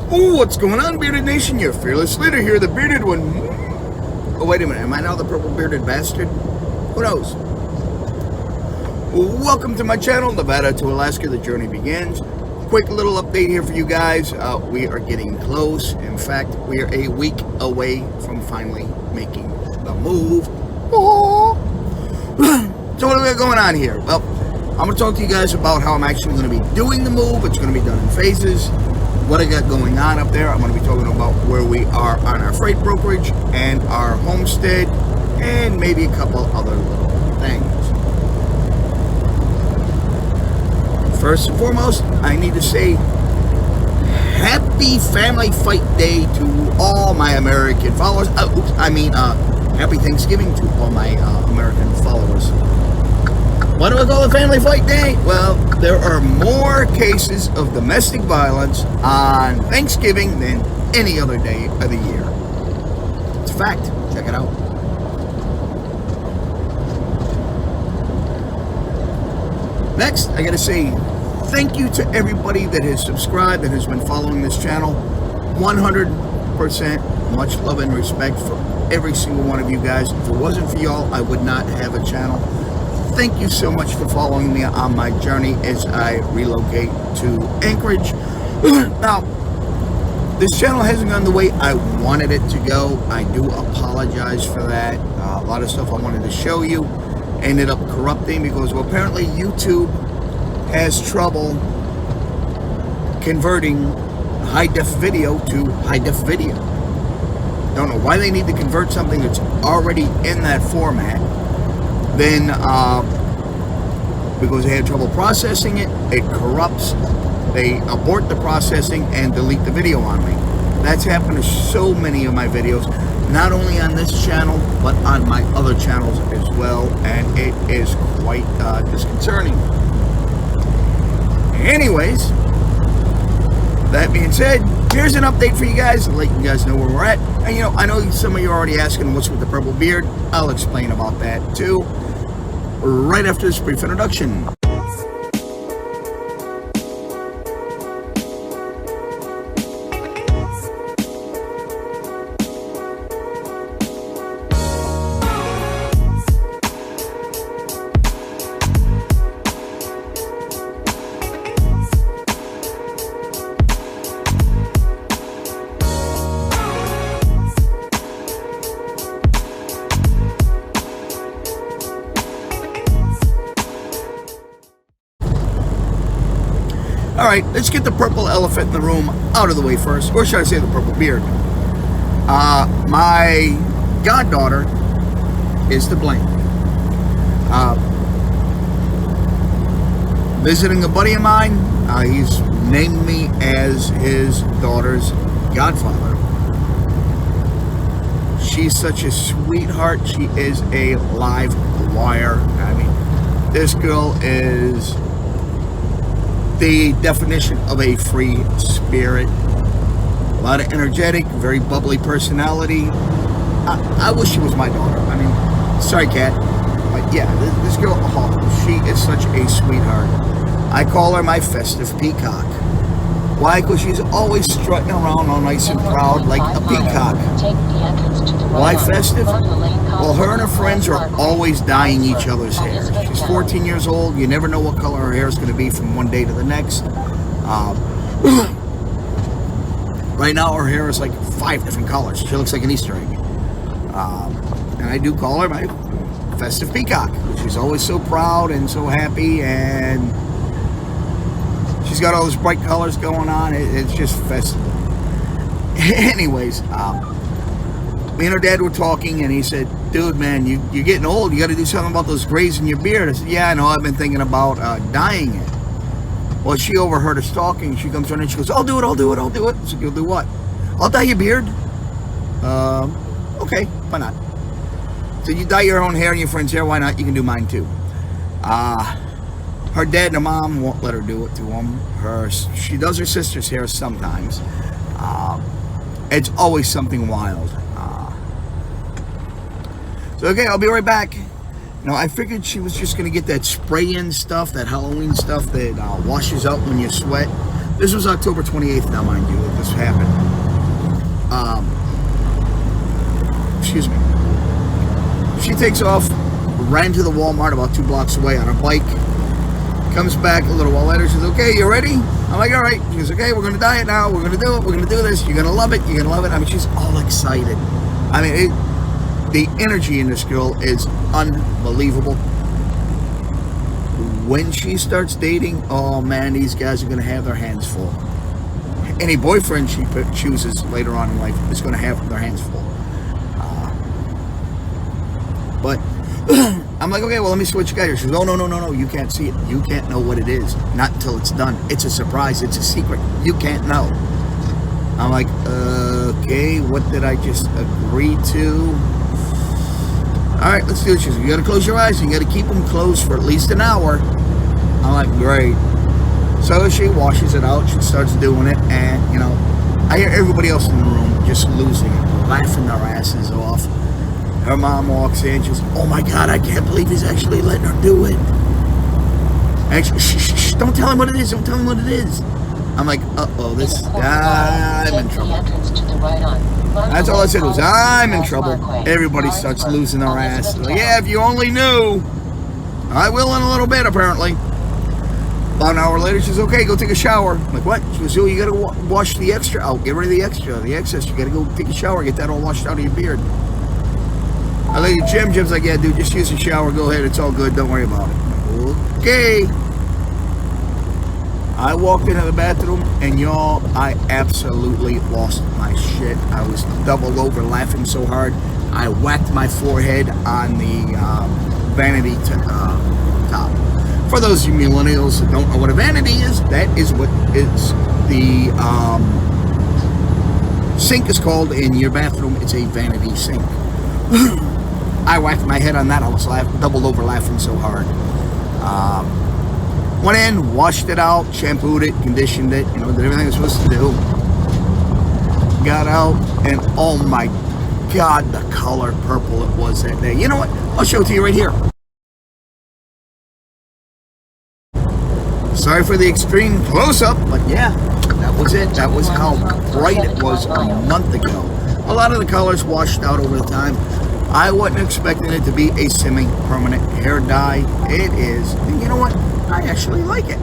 Oh, what's going on, Bearded Nation? Your fearless leader here, the bearded one. Oh, wait a minute. Am I now the purple bearded bastard? Who knows? Welcome to my channel, Nevada to Alaska, the journey begins. Quick little update here for you guys. We are getting close. In fact, we are a week away from finally making the move. Oh. So what do we got going on here? Well, I'm going to talk to you guys about how I'm actually going to be doing the move. It's going to be done in phases. What I got going on up there. I'm going to be talking about where we are on our freight brokerage and our homestead, and maybe a couple other little things. First and foremost, I need to say happy Family Fight Day to all my American followers. Happy Thanksgiving to all my American followers. Why do I call it Family Fight Day? Well, there are more cases of domestic violence on Thanksgiving than any other day of the year. It's a fact. Check it out. Next, I gotta say thank you to everybody that has subscribed, that has been following this channel. 100% much love and respect for every single one of you guys. If it wasn't for y'all, I would not have a channel. Thank you so much for following me on my journey as I relocate to Anchorage. Now, this channel hasn't gone the way I wanted it to go. I do apologize for that. A lot of stuff I wanted to show you ended up corrupting because, well, apparently YouTube has trouble converting high-def video to high-def video. Don't know why they need to convert something that's already in that format. Then, because they had trouble processing it, it corrupts. They abort the processing and delete the video on me. That's happened to so many of my videos, not only on this channel, but on my other channels as well, and it is quite disconcerting. Anyways, that being said, here's an update for you guys, let you guys know where we're at. And I know some of you are already asking what's with the purple beard. I'll explain about that too, right after this brief introduction. Alright, let's get the purple elephant in the room out of the way first. Or should I say the purple beard? My goddaughter is to blame. Visiting a buddy of mine, he's named me as his daughter's godfather. She's such a sweetheart. She is a live wire. I mean, this girl is the definition of a free spirit. A lot of energetic, very bubbly personality. I wish she was my daughter. I mean, sorry, Kat, but yeah, this girl, she is such a sweetheart. I call her my festive peacock. Why? Because she's always strutting around all nice and proud like a peacock. Why festive? Well, her and her friends are always dyeing each other's hair. She's 14 years old. You never know what color her hair is going to be from one day to the next. Right now, her hair is like 5 different colors. She looks like an Easter egg. And I do call her my festive peacock. She's always so proud and so happy, and she's got all those bright colors going on. It's just festive. Anyways, me and her dad were talking, and he said, dude, man, you're getting old. You got to do something about those grays in your beard. I said, yeah, I know. I've been thinking about dyeing it. Well, she overheard us talking. She comes running and she goes, I'll do it. I said, you'll do what? I'll dye your beard. Okay, why not? So you dye your own hair and your friend's hair. Why not? You can do mine too. Her dad and her mom won't let her do it to them. She does her sister's hair sometimes. It's always something wild. So, okay, I'll be right back. I figured she was just going to get that spray-in stuff, that Halloween stuff that washes out when you sweat. This was October 28th, now mind you, that this happened. Excuse me. She takes off, ran to the Walmart about 2 blocks away on her bike. Comes back a little while later. She says, okay, you ready? I'm like, all right. She goes, okay, we're going to diet now. We're going to do it. We're going to do this. You're going to love it. You're going to love it. I mean, she's all excited. I mean, the energy in this girl is unbelievable. When she starts dating, oh man, these guys are going to have their hands full. Any boyfriend she chooses later on in life is going to have their hands full. But I'm like, okay, well, let me see what you got here. She goes, oh, no, you can't see it. You can't know what it is. Not until it's done. It's a surprise. It's a secret. You can't know. I'm like, okay, what did I just agree to? All right, let's do it. She goes, you got to close your eyes. You got to keep them closed for at least an hour. I'm like, great. So she washes it out. She starts doing it. And, you know, I hear everybody else in the room just losing it, laughing their asses off. Her mom walks in. She goes, oh my God, I can't believe he's actually letting her do it. And shh, don't tell him what it is. Don't tell him what it is. I'm like, uh-oh, I'm in trouble. That's all I said was, I'm in trouble. Everybody starts losing their ass. Like, yeah, if you only knew. I will in a little bit, apparently. About an hour later, she says, okay, go take a shower. I'm like, what? She goes, oh, you got to wash the extra out. Get rid of the extra, the excess. You got to go take a shower, get that all washed out of your beard. I look at Jim. Jim's like, yeah, dude, just use the shower. Go ahead. It's all good. Don't worry about it. Okay. I walked into the bathroom, and y'all, I absolutely lost my shit. I was doubled over laughing so hard. I whacked my forehead on the vanity top. For those of you millennials that don't know what a vanity is, that is what is the sink is called in your bathroom. It's a vanity sink. I whacked my head on that. I was doubled over laughing so hard. Went in, washed it out, shampooed it, conditioned it, you know, did everything I was supposed to do. Got out, and oh my God, the color purple it was that day. You know what? I'll show it to you right here. Sorry for the extreme close-up, but yeah, that was it. That was how bright it was a month ago. A lot of the colors washed out over the time. I wasn't expecting it to be a semi-permanent hair dye. It is. And you know what? I actually like it.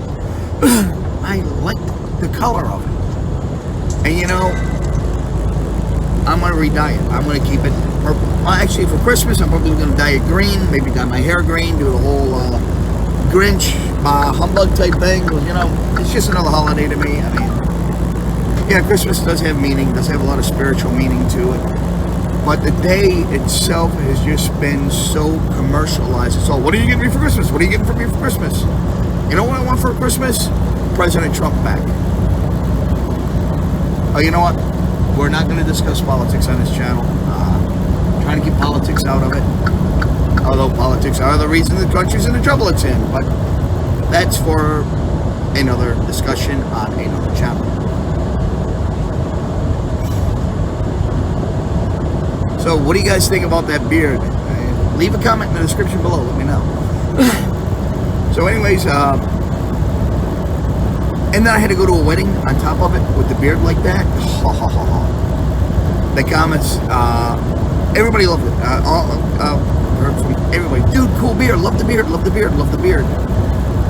I like the color of it. And you know, I'm going to re-dye it. I'm going to keep it purple. Well, actually, for Christmas, I'm probably going to dye it green. Maybe dye my hair green. Do the whole Grinch humbug type thing. Well, you know, it's just another holiday to me. I mean, yeah, Christmas does have meaning. Does have a lot of spiritual meaning to it. But the day itself has just been so commercialized. It's all, what are you getting me for Christmas? What are you getting for me for Christmas? You know what I want for Christmas? President Trump back. Oh, you know what? We're not going to discuss politics on this channel. Trying to keep politics out of it. Although politics are the reason the country's in the trouble it's in. But that's for another discussion on another channel. So, what do you guys think about that beard? Leave a comment in the description below. Let me know. So, anyways, and then I had to go to a wedding on top of it with the beard like that. The comments, everybody loved it. Heard from everybody. Dude, cool beard. Love the beard. Love the beard. Love the beard.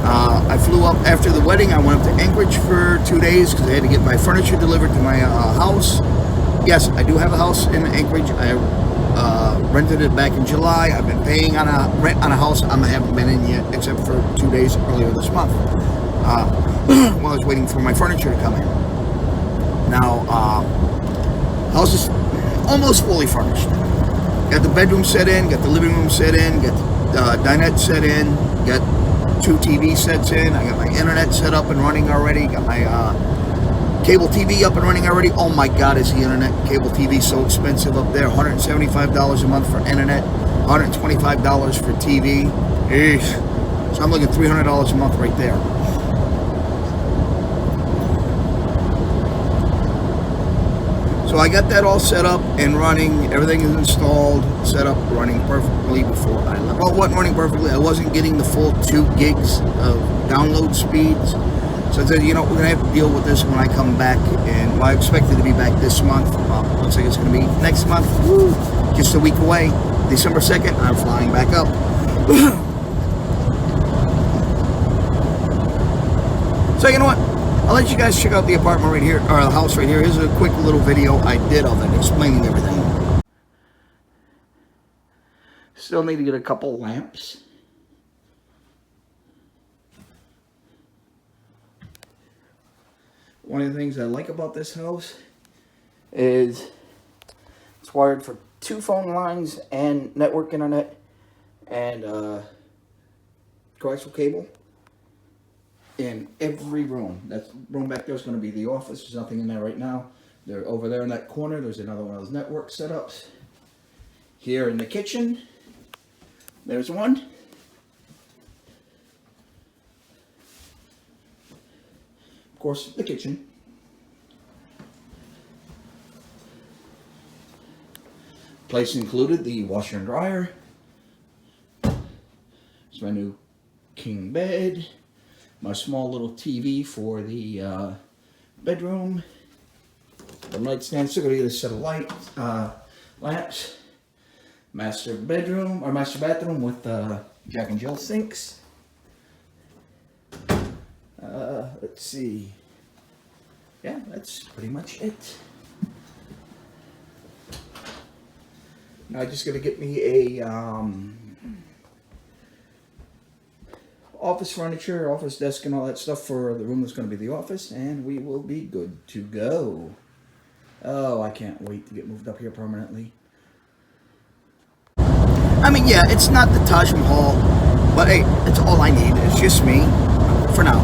I flew up after the wedding. I went up to Anchorage for 2 days because I had to get my furniture delivered to my house. Yes, I do have a house in Anchorage. I rented it back in July. I've been paying on a rent on a house I haven't been in yet, except for 2 days earlier this month. While I was waiting for my furniture to come in. Now, house is almost fully furnished. Got the bedroom set in, got the living room set in, got the dinette set in, got 2 TV sets in. I got my internet set up and running already. Got my cable TV up and running already. Oh my God, is the internet cable TV so expensive up there? $175 a month for internet, $125 for TV. Eesh. So I'm looking at $300 a month right there. So I got that all set up and running. Everything is installed, set up, running perfectly before I left. Well, it wasn't running perfectly. I wasn't getting the full 2 gigs of download speeds. So I said, you know, we're going to have to deal with this when I come back. And well, I expect it to be back this month. Looks like it's going to be next month. Woo! Just a week away. December 2nd, I'm flying back up. So you know what? I'll let you guys check out the apartment right here, or the house right here. Here's a quick little video I did of it, explaining everything. Still need to get a couple lamps. One of the things I like about this house is it's wired for 2 phone lines and network internet and coaxial cable in every room. That room back there is going to be the office. There's nothing in there right now. They're over there in that corner. There's another one of those network setups. Here in the kitchen, there's one. Of course, the kitchen. Place included the washer and dryer. It's my new king bed. My small little TV for the bedroom. The nightstand. Still gonna get a set of lamps. Master bedroom or master bathroom with Jack and Jill sinks. Let's see. Yeah, that's pretty much it. Now I just gotta get me a office furniture, office desk, and all that stuff for the room that's gonna be the office, and we will be good to go. Oh, I can't wait to get moved up here permanently. I mean, yeah, it's not the Taj Mahal, but hey, it's all I need. It's just me, for now.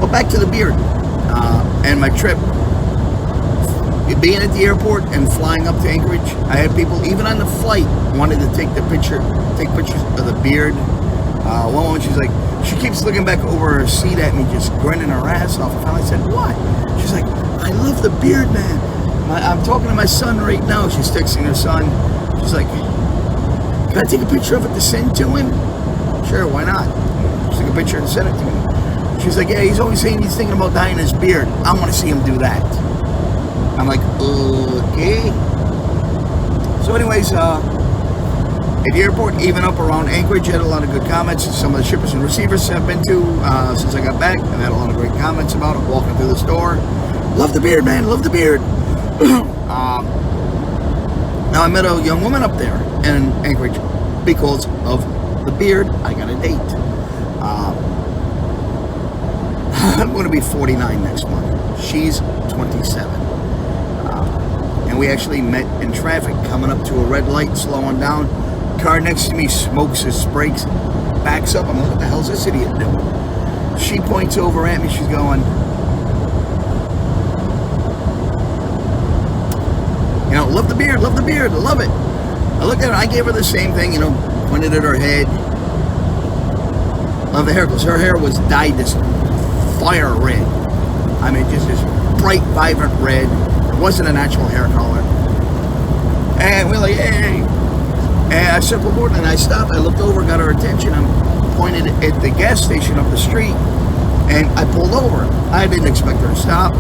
But back to the beard, and my trip. Being at the airport and flying up to Anchorage, I had people, even on the flight, wanted to take pictures of the beard. One woman, she's like, she keeps looking back over her seat at me, just grinning her ass off. I finally said, what? She's like, I love the beard, man. I'm talking to my son right now. She's texting her son. She's like, can I take a picture of it to send to him? Sure, why not? Just take a picture and send it to him. She's like, yeah, he's always saying he's thinking about dyeing his beard. I want to see him do that. I'm like, okay. So anyways, at the airport, even up around Anchorage, had a lot of good comments. Some of the shippers and receivers I've been to since I got back, I've had a lot of great comments about it, walking through the store. Love the beard, man, love the beard. Now I met a young woman up there in Anchorage. Because of the beard, I got a date. I'm going to be 49 next month. She's 27. And we actually met in traffic, coming up to a red light, slowing down. Car next to me smokes his brakes, backs up. I'm like, what the hell's this idiot doing? She points over at me. She's going, you know, love the beard, I love it. I looked at her, I gave her the same thing, you know, pointed at her head. Love the hair, because her hair was dyed this fire red. I mean, just this bright, vibrant red. It wasn't a natural hair color. And we're like, hey. And I said, well, and I stopped. I looked over, got her attention. I pointed at the gas station up the street, and I pulled over. I didn't expect her to stop.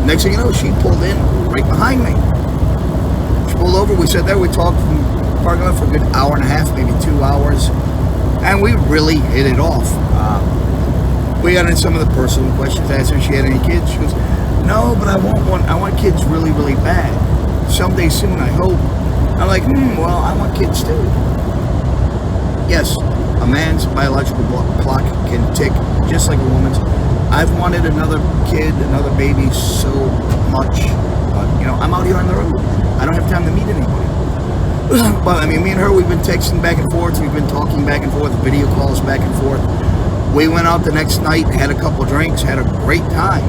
Next thing you know, she pulled in right behind me. She pulled over. We sat there. We talked from the parking lot for a good hour and a half, maybe 2 hours. And we really hit it off. We got into some of the personal questions. I asked her if she had any kids. She goes, no, but I want kids really, really bad. Someday soon, I hope. I'm like, well, I want kids too. Yes, a man's biological clock can tick just like a woman's. I've wanted another kid, another baby so much. But, you know, I'm out here on the road. I don't have time to meet anybody. But, I mean, me and her, we've been texting back and forth. We've been talking back and forth, video calls back and forth. We went out the next night, had a couple drinks, had a great time.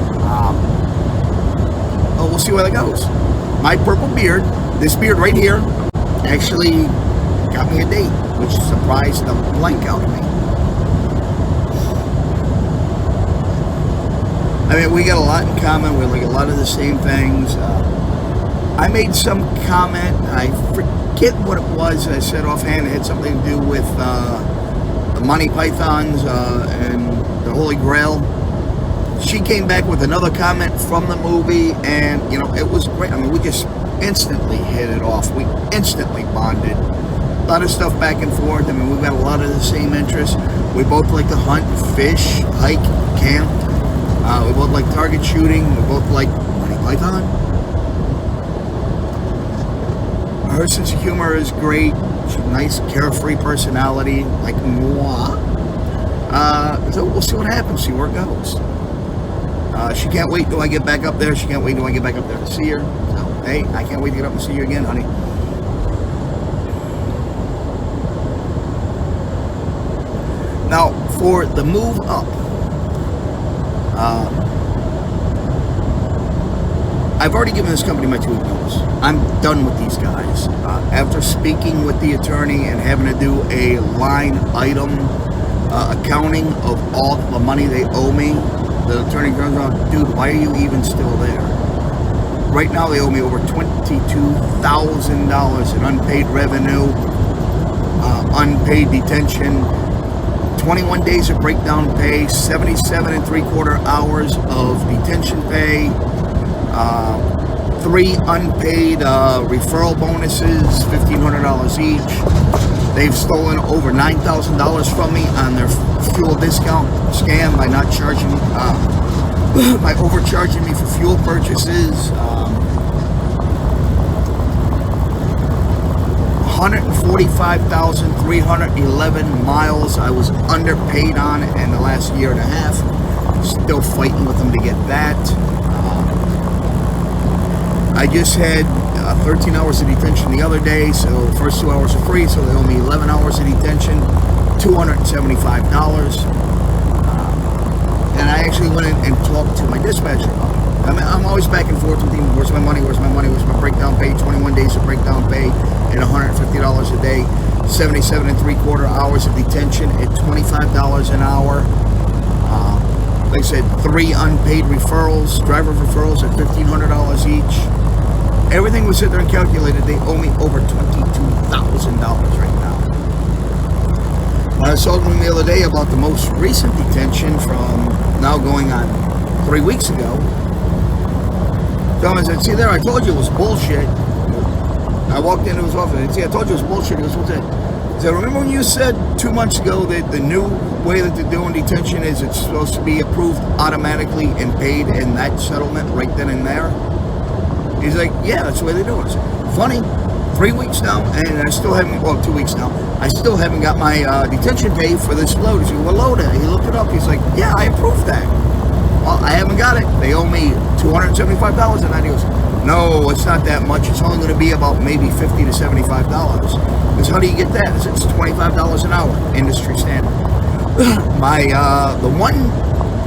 We'll see where that goes. My purple beard, this beard right here, actually got me a date, which surprised the blank out of me. I mean, we got a lot in common. We like a lot of the same things. I made some comment. I forget what it was. I said offhand it had something to do with the Monty Pythons and the Holy Grail. She came back with another comment from the movie, and it was great. I mean, we just instantly hit it off. We instantly bonded. A lot of stuff back and forth. I mean, we've got a lot of the same interests. We both like to hunt, fish, hike, camp. We both like target shooting. We both like Monty Python. Her sense of humor is great. She's a nice, carefree personality, like moi. So we'll see what happens, see where it goes. She can't wait till I get back up there. She can't wait till I get back up there to see her. So, hey, I can't wait to get up and see you again, honey. Now, for the move up, I've already given this company my 2 week notice. I'm done with these guys. After speaking with the attorney and having to do a line item accounting of all the money they owe me, the attorney turns around, dude, why are you even still there? Right now they owe me over $22,000 in unpaid revenue, unpaid detention, 21 days of breakdown pay, 77 3/4 hours of detention pay, 3 unpaid referral bonuses, $1,500 each. They've stolen over $9,000 from me on their fuel discount scam by not charging, by overcharging me for fuel purchases. 145,311 miles I was underpaid on in the last year and a half. Still fighting with them to get that. I just had 13 hours of detention the other day, so the first 2 hours are free, so they owe me 11 hours of detention, $275. And I actually went in and talked to my dispatcher about it. I mean, I'm always back and forth with him. Where's my money? Where's my money? Where's my breakdown pay? 21 days of breakdown pay at $150 a day, 77 3/4 hours of detention at $25 an hour. Like I said, 3 unpaid referrals, driver referrals at $1,500 each. Everything was sitting there and calculated. They owe me over $22,000 right now. When I was talking to him the other day about the most recent detention from now going on 3 weeks ago, I said, see there, I told you it was bullshit. I walked into his office and said, see, I told you it was bullshit. He goes, what's that? I said, remember when you said 2 months ago that the new way that they're doing detention is it's supposed to be approved automatically and paid in that settlement right then and there? He's like, yeah, that's the way they do it. I said, funny, 3 weeks now, and I still haven't, well, 2 weeks now, I still haven't got my detention pay for this load. He said, what load? He looked it up. He's like, yeah, I approved that. Well, I haven't got it. They owe me $275, and he goes, no, it's not that much. It's only going to be about maybe $50 to $75. Because how do you get that? I said, it's $25 an hour, industry standard.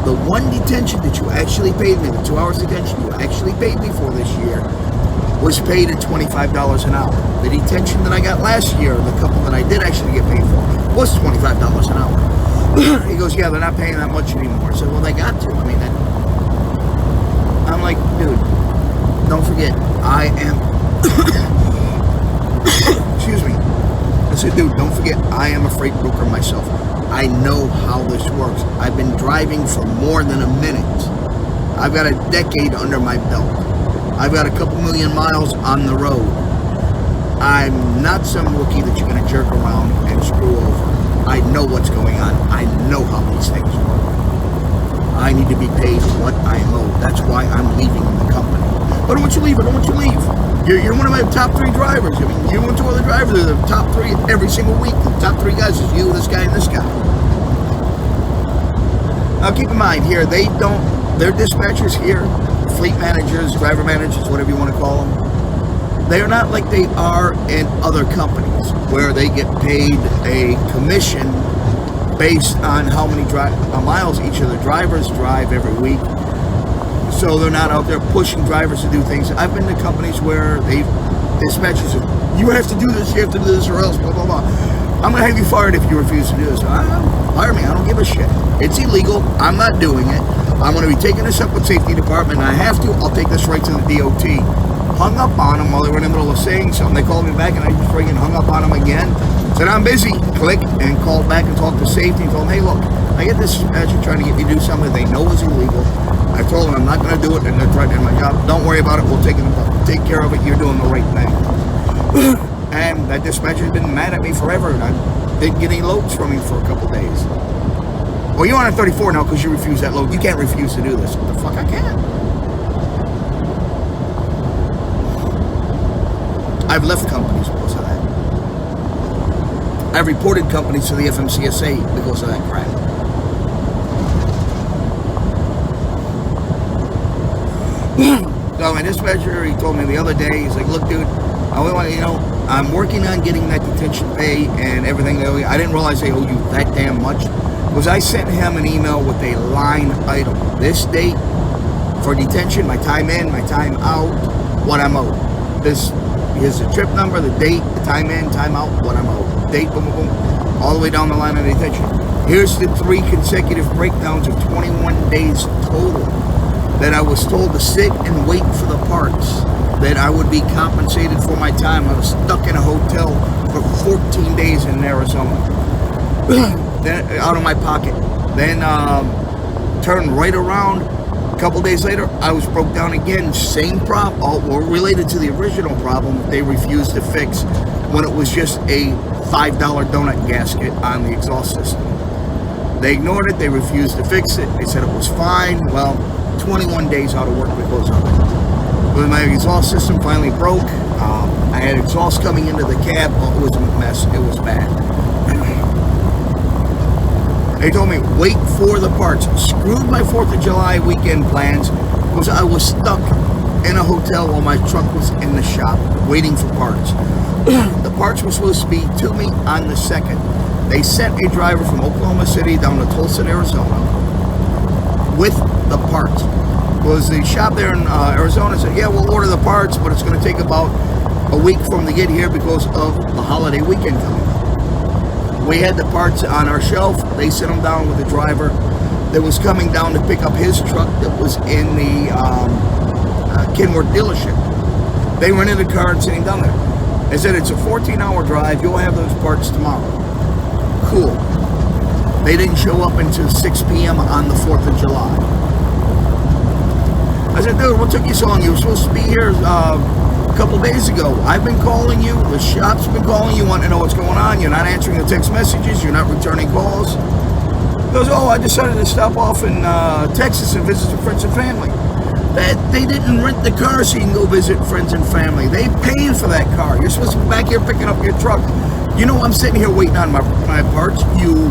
The one detention that you actually paid me, the 2 hours detention you actually paid me for this year, was paid at $25 an hour. The detention that I got last year, the couple that I did actually get paid for, was $25 an hour. He goes, yeah, they're not paying that much anymore. I said, well, they got to. I mean, I'm like, dude, don't forget, I am, excuse me. I said, dude, don't forget, I am a freight broker myself. I know how this works. I've been driving for more than a minute. I've got a decade under my belt. I've got a couple million miles on the road. I'm not some rookie that you're going to jerk around and screw over. I know what's going on. I know how these things work. I need to be paid what I am owed. That's why I'm leaving the company. But I don't want you to leave. I don't want you to leave. You're one of my top 3 drivers. I mean, you and 2 other drivers are the top 3 every single week. The top 3 guys is you, this guy, and this guy. Now keep in mind here, their dispatchers here, fleet managers, driver managers, whatever you want to call them, they are not like they are in other companies where they get paid a commission based on how many miles each of the drivers drive every week. So they're not out there pushing drivers to do things. I've been to companies where dispatchers say, you have to do this, you have to do this, or else, blah, blah, blah. I'm going to have you fired if you refuse to do this. Fire me, I don't give a shit. It's illegal, I'm not doing it. I'm going to be taking this up with safety department, and I have to, I'll take this right to the DOT. hung up on them while they were in the middle of saying something. They called me back and I just freaking hung up on them again. Said, I'm busy. Click, and called back and talked to safety and told them, hey, look, I get this dispatcher trying to get me to do something they know is illegal. I told them I'm not going to do it, and they're threatening my job. Don't worry about it. We'll take care of it. You're doing the right thing. And that dispatcher's been mad at me forever, and I didn't get any loads from him for a couple days. Well, you're on a 34 now because you refused that load. You can't refuse to do this. What the fuck, I can? I've left companies because of that. I've reported companies to the FMCSA because of that crap. So my dispatcher, he told me the other day, he's like, look, dude, I'm working on getting that detention pay and everything. I didn't realize they owe you that damn much. Because I sent him an email with a line item. This date for detention, my time in, my time out, what I'm owed. Here's the trip number, the date, the time in, time out, what I'm owed. Date, boom, boom, boom, all the way down the line of detention. Here's the 3 consecutive breakdowns of 21 days total that I was told to sit and wait for the parts, that I would be compensated for my time. I was stuck in a hotel for 14 days in Arizona. Then out of my pocket. Then turned right around. A couple days later, I was broke down again. Same problem, all related to the original problem they refused to fix when it was just a $5 donut gasket on the exhaust system. They ignored it. They refused to fix it. They said it was fine. Well, 21 days out of work because of it. When my exhaust system finally broke, I had exhaust coming into the cab. Oh, it was a mess. It was bad. They told me, wait for the parts. Screwed my 4th of July weekend plans because I was stuck in a hotel while my truck was in the shop waiting for parts. The parts were supposed to be to me on the 2nd. They sent a driver from Oklahoma City down to Tulsa, Arizona with the parts. Was the shop there in Arizona said, yeah, we'll order the parts, but it's going to take about a week for them to get here because of the holiday weekend coming up. We had the parts on our shelf. They sent them down with the driver that was coming down to pick up his truck that was in the Kenworth dealership. They rented a car and sent him down there. They said, it's a 14-hour drive. You'll have those parts tomorrow. Cool. They didn't show up until 6 p.m. on the 4th of July. I said, dude, what took you so long? You were supposed to be here a couple days ago. I've been calling you. The shop's been calling you, wanting to know what's going on. You're not answering the text messages. You're not returning calls. He goes, oh, I decided to stop off in Texas and visit some friends and family. They didn't rent the car so you can go visit friends and family. They paid for that car. You're supposed to be back here picking up your truck. You know, I'm sitting here waiting on my parts. You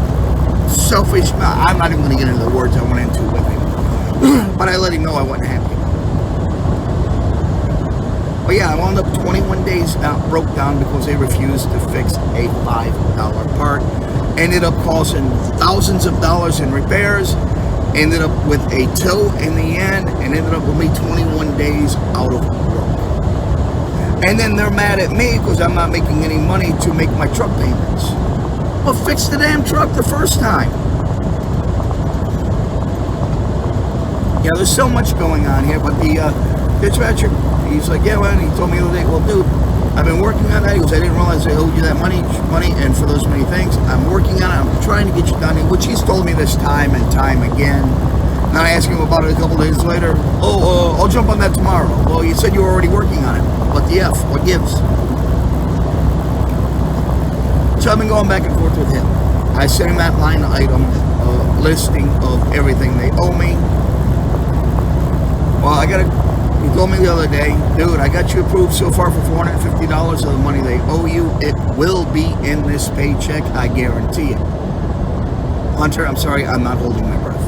selfish. I'm not even going to get into the words I went into with him. But I let him know I wasn't happy. But yeah, I wound up 21 days broke down because they refused to fix a $5 part. Ended up costing thousands of dollars in repairs. Ended up with a tow in the end. And ended up with me 21 days out of work. And then they're mad at me because I'm not making any money to make my truck payments. Well, fix the damn truck the first time. Yeah, there's so much going on here, but the dispatcher, he's like, yeah, well, and he told me the other day, well, dude, I've been working on that. He goes, I didn't realize they owed you that money, and for those many things. I'm working on it. I'm trying to get you done, which he's told me this time and time again. And I asked him about it a couple days later. Oh, I'll jump on that tomorrow. Well, you said you were already working on it. What the F? What gives? So I've been going back and forth with him. I sent him that line item listing of everything they owe me. Well, he told me the other day, dude, I got you approved so far for $450 of the money they owe you. It will be in this paycheck, I guarantee it. Hunter, I'm sorry, I'm not holding my breath.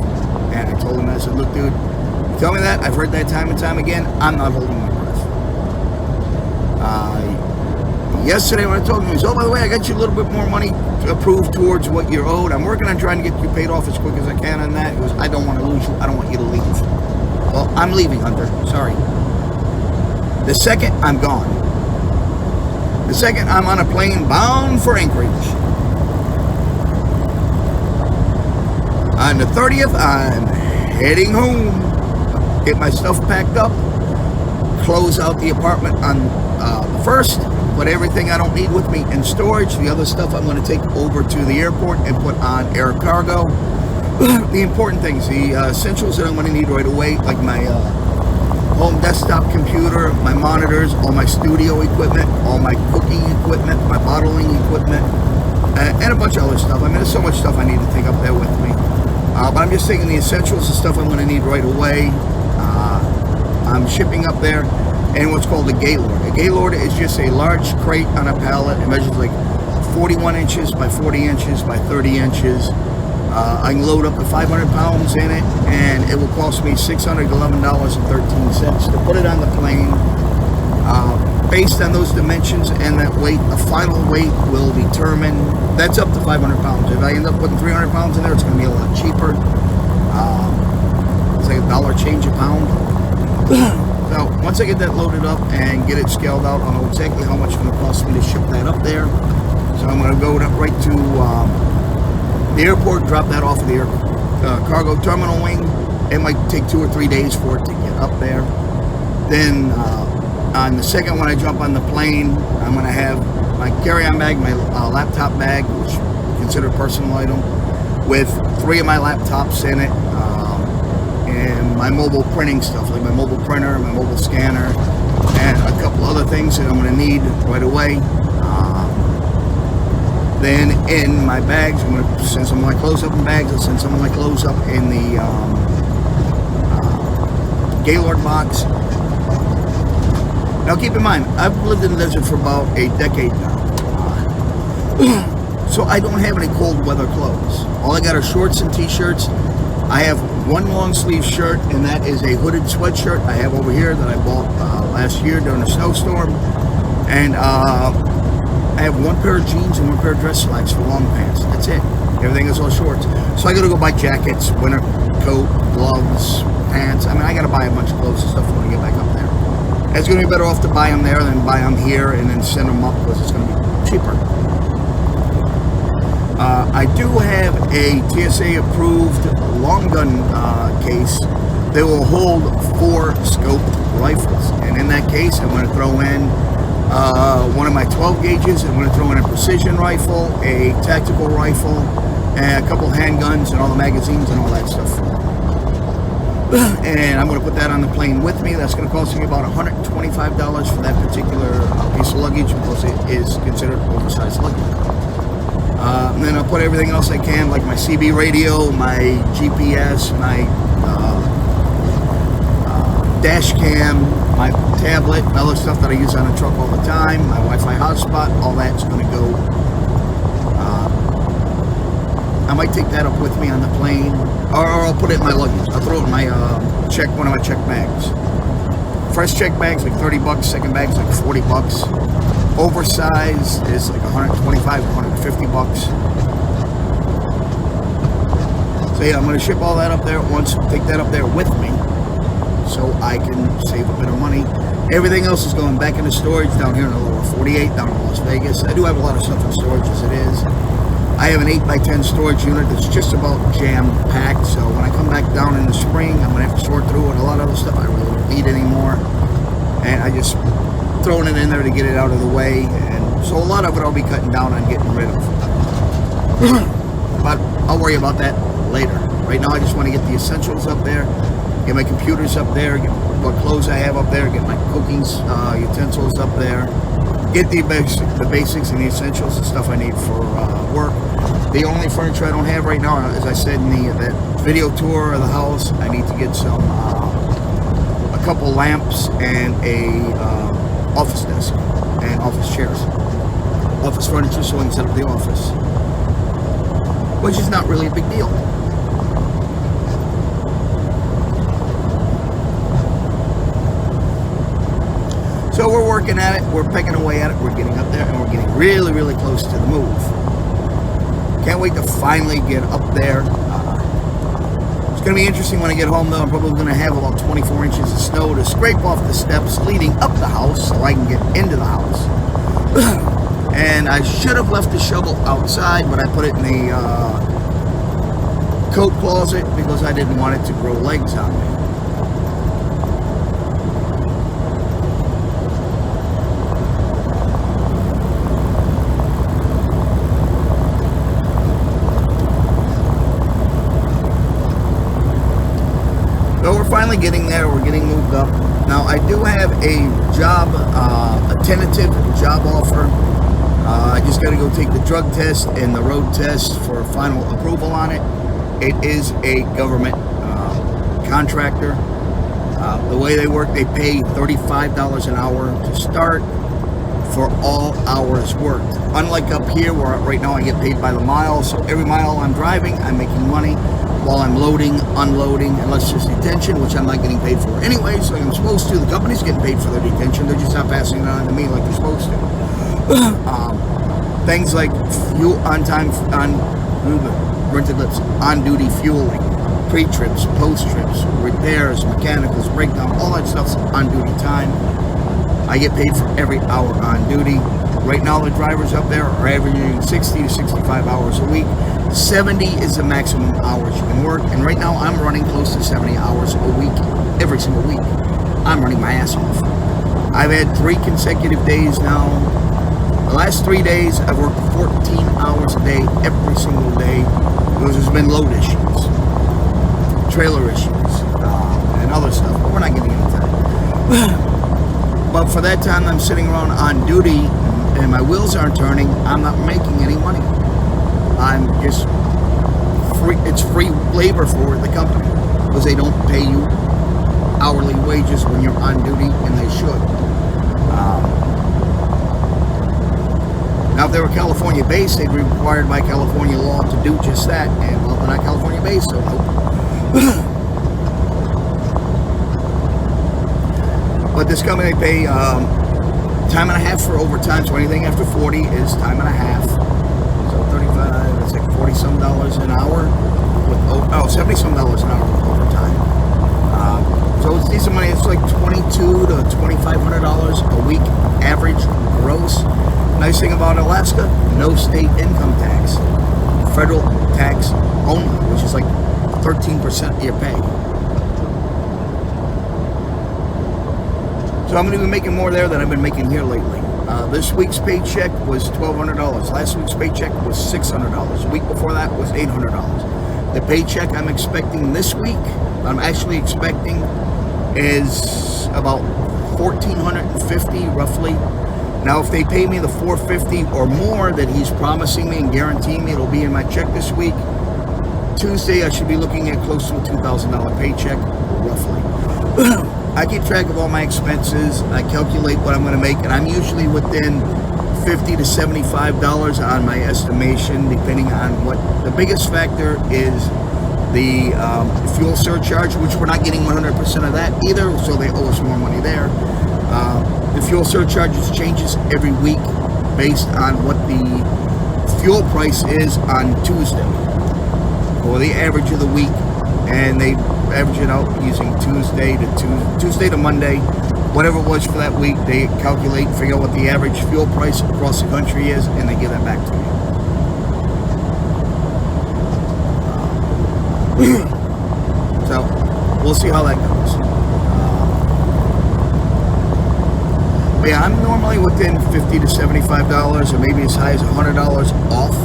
And I told him, I said, look, dude, you tell me that, I've heard that time and time again, I'm not holding my breath. Yesterday when I told him, he goes, oh, by the way, I got you a little bit more money to approve towards what you're owed. I'm working on trying to get you paid off as quick as I can on that. He goes, I don't want to lose you. I don't want you to leave. Well, I'm leaving, Hunter. Sorry. The second, I'm gone. The second, I'm on a plane bound for Anchorage. On the 30th, I'm heading home. Get my stuff packed up. close out the apartment on the 1st, put everything I don't need with me in storage. The other stuff I'm going to take over to the airport and put on air cargo. The important things, the essentials that I'm going to need right away, like my home desktop computer, my monitors, all my studio equipment, all my cooking equipment, my bottling equipment, and a bunch of other stuff. I mean, there's so much stuff I need to take up there with me. But I'm just taking the essentials, the stuff I'm going to need right away. I'm shipping up there in what's called a Gaylord. A Gaylord is just a large crate on a pallet. It measures like 41 inches by 40 inches by 30 inches. I can load up to 500 pounds in it, and it will cost me $611.13 to put it on the plane. Based on those dimensions and that weight, the final weight will determine, that's up to 500 pounds. If I end up putting 300 pounds in there, it's going to be a lot cheaper. It's like $1 change a pound. So once I get that loaded up and get it scaled out, I'll know exactly how much it's going to cost me to ship that up there. So I'm going to go right to the airport, drop that off of the cargo terminal wing. It might take 2 or 3 days for it to get up there. Then on the second when I jump on the plane, I'm going to have my carry-on bag, my laptop bag, which is considered a personal item, with 3 of my laptops in it, and my mobile printing stuff, like my mobile printer, my mobile scanner, and a couple other things that I'm going to need right away. Then in my bags, I'm going to send some of my clothes up in bags. I'll send some of my clothes up in the Gaylord box. Now keep in mind, I've lived in the desert for about a decade now. So I don't have any cold weather clothes. All I got are shorts and t-shirts. I have one long sleeve shirt, and that is a hooded sweatshirt I have over here that I bought last year during a snowstorm. And I have one pair of jeans and one pair of dress slacks for long pants. That's it. Everything is all shorts. So I gotta go buy jackets, winter coat, gloves, pants. I mean, I gotta buy a bunch of clothes and stuff when I get back up there. It's gonna be better off to buy them there than buy them here and then send them up, because it's gonna be cheaper. I do have a TSA approved long gun case that will hold 4 scoped rifles. And in that case, I'm gonna throw in one of my 12 gauges. I'm going to throw in a precision rifle, a tactical rifle, and a couple handguns and all the magazines and all that stuff. And I'm going to put that on the plane with me. That's going to cost me about $125 for that particular piece of luggage, because it is considered oversized luggage. And then I'll put everything else I can, like my CB radio, my GPS, my dash cam, my tablet, and other stuff that I use on the truck all the time, my Wi-Fi hotspot, all that's going to go. I might take that up with me on the plane, or I'll put it in my luggage. I'll throw it in my one of my check bags. First check bag's like $30, second bag's like $40. Oversized is like $125, $150. So yeah, I'm going to ship all that up there at once, take that up there with me, so I can save a bit of money. Everything else is going back into storage down here in the lower 48, down in Las Vegas. I do have a lot of stuff in storage as it is. I have an 8x10 storage unit that's just about jam-packed, so when I come back down in the spring, I'm going to have to sort through it. A lot of other stuff I really don't need anymore, and I just throwing it in there to get it out of the way, and so a lot of it I'll be cutting down on getting rid of. But I'll worry about that later. Right now I just want to get the essentials up there, get my computers up there, get what clothes I have up there, get my cooking utensils up there, get the basics and the essentials, the stuff I need for work. The only furniture I don't have right now, as I said in that video tour of the house, I need to get some a couple lamps and a office desk and office chairs, office furniture, so I can set up the office, which is not really a big deal. So we're working at it, we're pecking away at it, we're getting up there, and we're getting really, really close to the move. Can't wait to finally get up there. It's going to be interesting when I get home, though. I'm probably going to have about 24 inches of snow to scrape off the steps leading up the house so I can get into the house. And I should have left the shovel outside, but I put it in the coat closet because I didn't want it to grow legs on me. finally getting there. We're getting moved up. Now, I do have a job, a tentative job offer. I just got to go take the drug test and the road test for final approval on it. It is a government contractor. The way they work, they pay $35 an hour to start for all hours worked. Unlike up here, where right now I get paid by the mile, so every mile I'm driving, I'm making money while I'm loading, unloading, unless there's detention, which I'm not getting paid for anyway, so I'm supposed to. The company's getting paid for their detention, they're just not passing it on to me like they're supposed to. Things like fuel on time, rented lips, on-duty fueling, pre-trips, post-trips, repairs, mechanicals, breakdown, all that stuff's on-duty time. I get paid for every hour on duty. Right now, the drivers up there are averaging 60 to 65 hours a week. 70 is the maximum hours you can work, and right now I'm running close to 70 hours a week, every single week. I'm running my ass off. I've had 3 consecutive days now. The last 3 days, I've worked 14 hours a day, every single day, because there's been load issues, trailer issues, and other stuff, but we're not getting into that. But for that time I'm sitting around on duty and my wheels aren't turning, I'm not making any money. I'm just free. It's free labor for the company because they don't pay you hourly wages when you're on duty, and they should. Now, if they were California based, they'd be required by California law to do just that. And well, they're not California based, so nope. But this company, they pay time and a half for overtime, so anything after 40 is time and a half. So 35, that's like 40 some dollars an hour with 70 some dollars an hour with overtime. So it's decent money. It's like $2,200 to $2,500 a week average gross. Nice thing about Alaska, no state income tax, federal tax only, which is like 13% of your pay. So I'm going to be making more there than I've been making here lately. This week's paycheck was $1,200. Last week's paycheck was $600. The week before that was $800. The paycheck I'm expecting this week, I'm actually expecting, is about $1,450 roughly. Now, if they pay me the $450 or more that he's promising me and guaranteeing me it'll be in my check this week, Tuesday I should be looking at close to a $2,000 paycheck, roughly. I keep track of all my expenses. I calculate what I'm going to make, and I'm usually within $50 to $75 on my estimation, depending on what. The biggest factor is the fuel surcharge, which we're not getting 100% of that either, so they owe us more money there. The fuel surcharges changes every week based on what the fuel price is on Tuesday, or the average of the week, and they average it out using Tuesday to Monday, whatever it was for that week. They calculate, figure out what the average fuel price across the country is, and they give that back to me. So we'll see how that goes. But yeah, I'm normally within $50 to $75, or maybe as high as $100 off.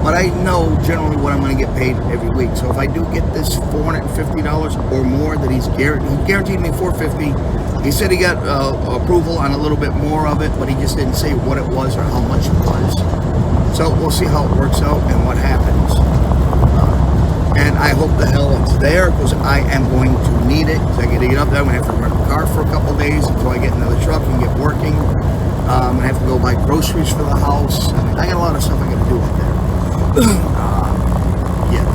But I know generally what I'm going to get paid every week. So if I do get this $450 or more that he guaranteed me $450. He said he got approval on a little bit more of it, but he just didn't say what it was or how much it was. So we'll see how it works out and what happens. And I hope the hell it's there, because I am going to need it. Because I got to get up there. I'm going to have to rent a car for a couple days until I get another truck and get working. I'm going to have to go buy groceries for the house. I got a lot of stuff I got to do up there. Yet.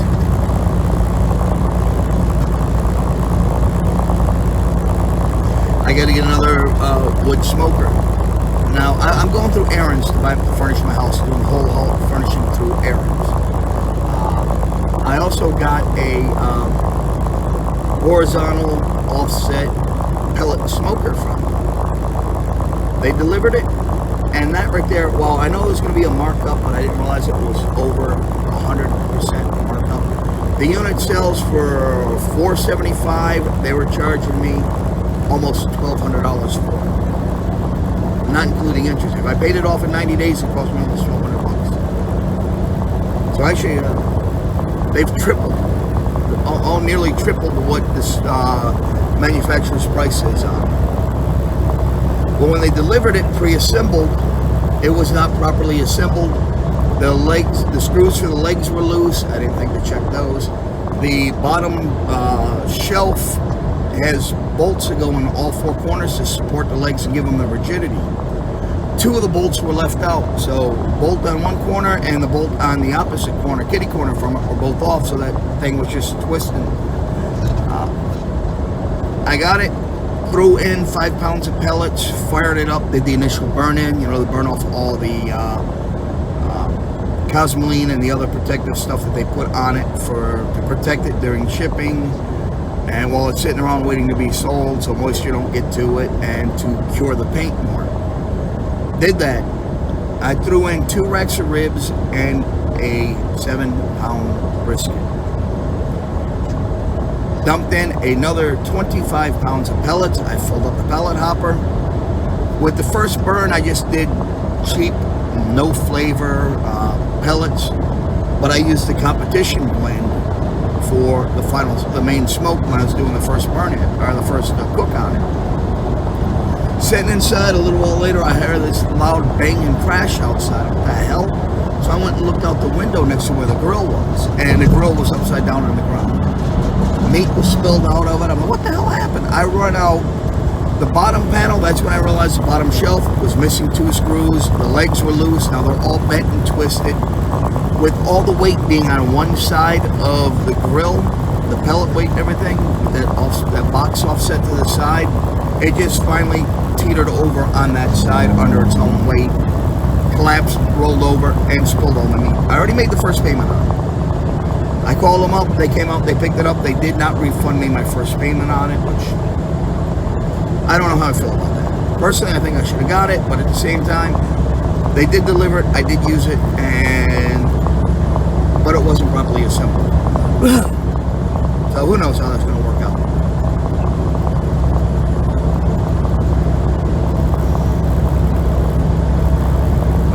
I got to get another wood smoker. Now, I'm going through errands to furnish my house, doing the whole haul furnishing through errands. I also got a horizontal offset pellet smoker from them. They delivered it, and that right there, well, I know there's going to be a markup, but I didn't realize it was over 100% markup. The unit sells for $475. They were charging me almost $1,200 for it, not including interest. If I paid it off in 90 days, it cost me almost $1,200. So actually, they've tripled the all nearly triple what this manufacturer's price is on. But when they delivered it pre-assembled, it was not properly assembled. The legs, the screws for the legs were loose. I didn't think to check those. The bottom shelf has bolts that go in all four corners to support the legs and give them the rigidity. Two of the bolts were left out, so bolt on one corner and the bolt on the opposite corner, kitty corner from it, were both off, so that thing was just twisting. I got it, threw in 5 pounds of pellets, fired it up, did the initial burn in, you know, to burn off all the Cosmoline and the other protective stuff that they put on it to protect it during shipping, and while it's sitting around waiting to be sold so moisture don't get to it, and to cure the paint more. Did that. I threw in 2 racks of ribs and a 7-pound brisket. Dumped in another 25 pounds of pellets. I filled up the pellet hopper. With the first burn, I just did cheap, no flavor pellets, but I used the competition blend for the main smoke when I was doing the first burn in, or the first cook on it. Sitting inside, a little while later, I heard this loud bang and crash outside. What the hell? So I went and looked out the window next to where the grill was, and the grill was upside down on the ground. Meat was spilled out of it. I'm like, what the hell happened? I run out the bottom panel. That's when I realized the bottom shelf was missing 2 screws. The legs were loose. Now they're all bent and twisted. With all the weight being on one side of the grill, the pellet weight and everything, that box offset to the side, it just finally teetered over on that side under its own weight, collapsed, rolled over, and spilled all the meat. I already made the first payment on it. I called them up, they came out, they picked it up. They did not refund me my first payment on it, which I don't know how I feel about that. Personally, I think I should have got it, but at the same time, they did deliver it, I did use it, but it wasn't properly assembled. So who knows how that's going to work out.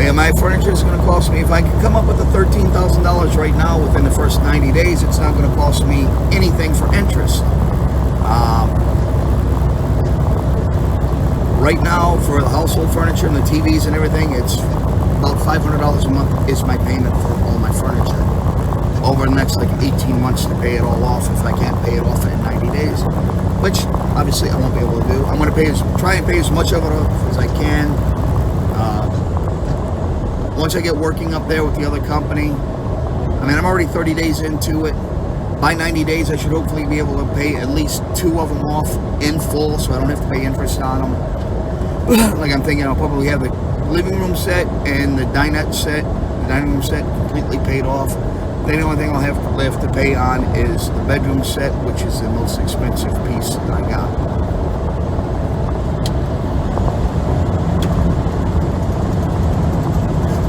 And my furniture is going to cost me, if I can come up with the $13,000 right now within the first 90 days, it's not going to cost me anything for interest. Right now, for the household furniture and the TVs and everything, it's about $500 a month is my payment for all my furniture. Over the next 18 months to pay it all off if I can't pay it off in 90 days, which obviously I won't be able to do. I'm going to try and pay as much of it off as I can. Once I get working up there with the other company, I mean, I'm already 30 days into it. By 90 days, I should hopefully be able to pay at least 2 of them off in full, so I don't have to pay interest on them. Like I'm thinking I'll probably have the living room set and the dinette set, the dining room set completely paid off. Then the only thing I'll have left to pay on is the bedroom set, which is the most expensive piece that I got.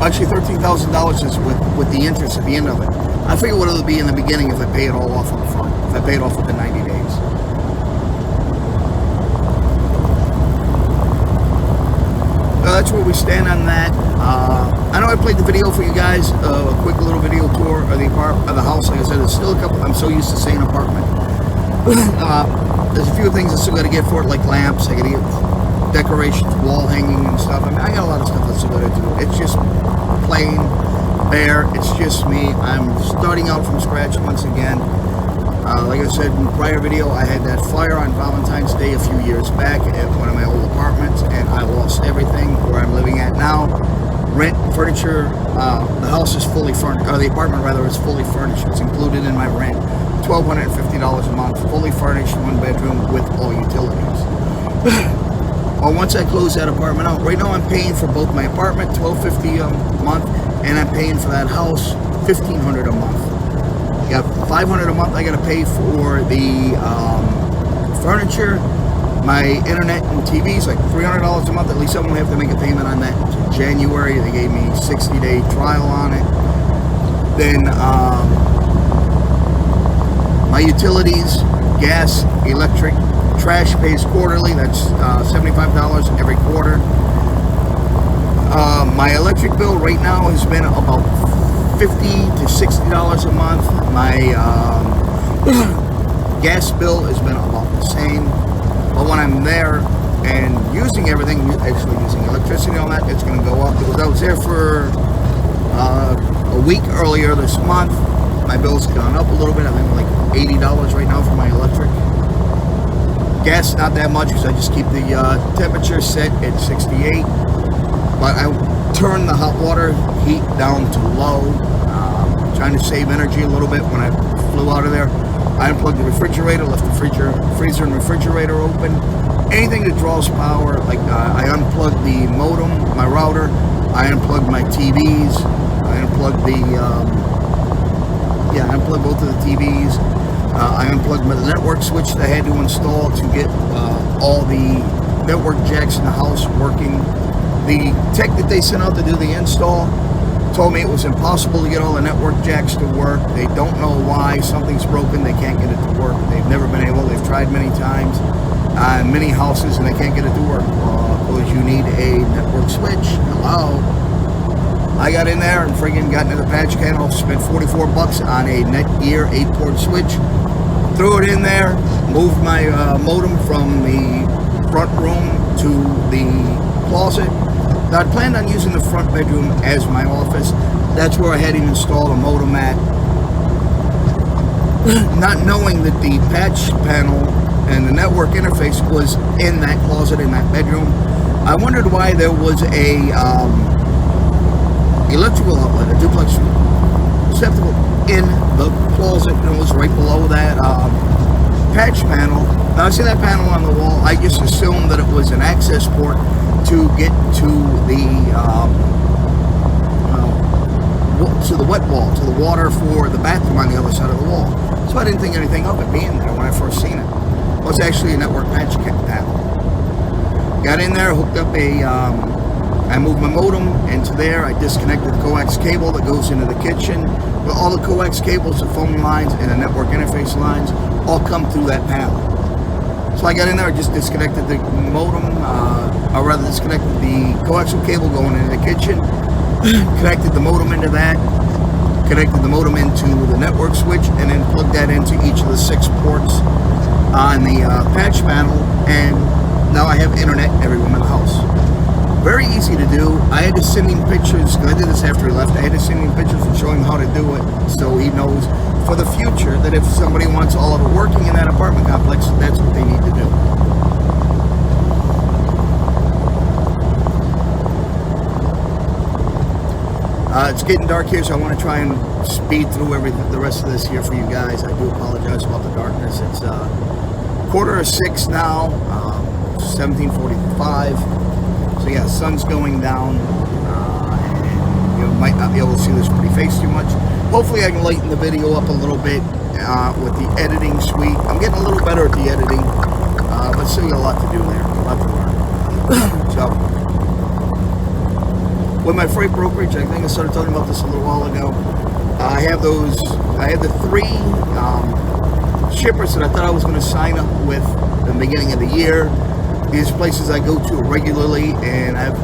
Actually, $13,000 is with the interest at the end of it. I figure what it'll be in the beginning if I pay it all off up front, if I pay it off within 90 days. So that's where we stand on that. I know I played the video for you guys, a quick little video tour of the house. Like I said, there's still a couple. I'm so used to saying apartment. There's a few things I still got to get for it, like lamps. I got to get decorations, wall hanging and stuff. I mean, I got a lot of stuff that's still got to do. It's just plain, bare. It's just me. I'm starting out from scratch once again. Like I said in the prior video, I had that fire on Valentine's Day a few years back at one of my old apartments, and I lost everything where I'm living at now. Rent, furniture, the house is fully furnished, or the apartment rather is fully furnished. It's included in my rent. $1,250 a month, fully furnished, 1 bedroom with all utilities. Well, once I close that apartment out, right now I'm paying for both my apartment, $1,250 a month, and I'm paying for that house, $1,500 a month. You got $500 a month I got to pay for the furniture, my internet and TVs, like $300 a month. At least I'm gonna have to make a payment on that until January. They gave me 60-day trial on it. Then my utilities, gas, electric, trash pays quarterly. That's $75 every quarter. My electric bill right now has been about $50 to $60 a month. My Gas bill has been about the same, but when I'm there and using everything, actually using electricity on that, it's going to go up, because I was there for a week earlier this month. My bill's gone up a little bit. I think like $80 right now for my electric. Gas, not that much, because I just keep the temperature set at 68. But I turned the hot water heat down to low, trying to save energy a little bit. When I flew out of there, I unplugged the refrigerator, left the freezer and refrigerator open. Anything that draws power, like I unplugged the modem, my router, I unplugged my TVs, I unplugged I unplugged both of the TVs. I unplugged the network switch that I had to install to get all the network jacks in the house working. The tech that they sent out to do the install told me it was impossible to get all the network jacks to work. They don't know why. Something's broken. They can't get it to work. They've never been able. They've tried many times in many houses, and they can't get it to work because you need a network switch. Hello. I got in there and friggin' got into the patch panel, spent $44 on a Netgear 8-port switch, threw it in there, moved my modem from the front room to the closet. Now, I planned on using the front bedroom as my office. That's where I had him install the modem at. Not knowing that the patch panel and the network interface was in that closet, in that bedroom, I wondered why there was a electrical outlet, a duplex receptacle in the closet, and it was right below that patch panel. Now I see that panel on the wall. I just assumed that it was an access port to get to the wet wall, to the water for the bathroom on the other side of the wall. So I didn't think anything of it being there when I first seen it. It was actually a network patch panel. Got in there, hooked up I moved my modem into there. I disconnected the coax cable that goes into the kitchen. But all the coax cables, the phone lines, and the network interface lines all come through that panel. So I got in there, I just disconnected the modem, or rather disconnected the coaxial cable going into the kitchen, connected the modem into that, connected the modem into the network switch, and then plugged that into each of the 6 ports on the patch panel, and now I have internet in every room in the house. Very easy to do. I had to send him pictures, because I did this after he left. I had to send him pictures and show him how to do it, so he knows for the future that if somebody wants all of it working in that apartment complex, that's what they need to do. It's getting dark here, so I want to try and speed through the rest of this here for you guys. I do apologize about the darkness. It's 5:45 now, 17:45. So yeah, sun's going down, and you might not be able to see this pretty face too much. Hopefully I can lighten the video up a little bit with the editing suite. I'm getting a little better at the editing, but still got a lot to do there, a lot to learn. So, with my freight brokerage, I think I started talking about this a little while ago. I had the 3 shippers that I thought I was going to sign up with at the beginning of the year. These places I go to regularly, and I've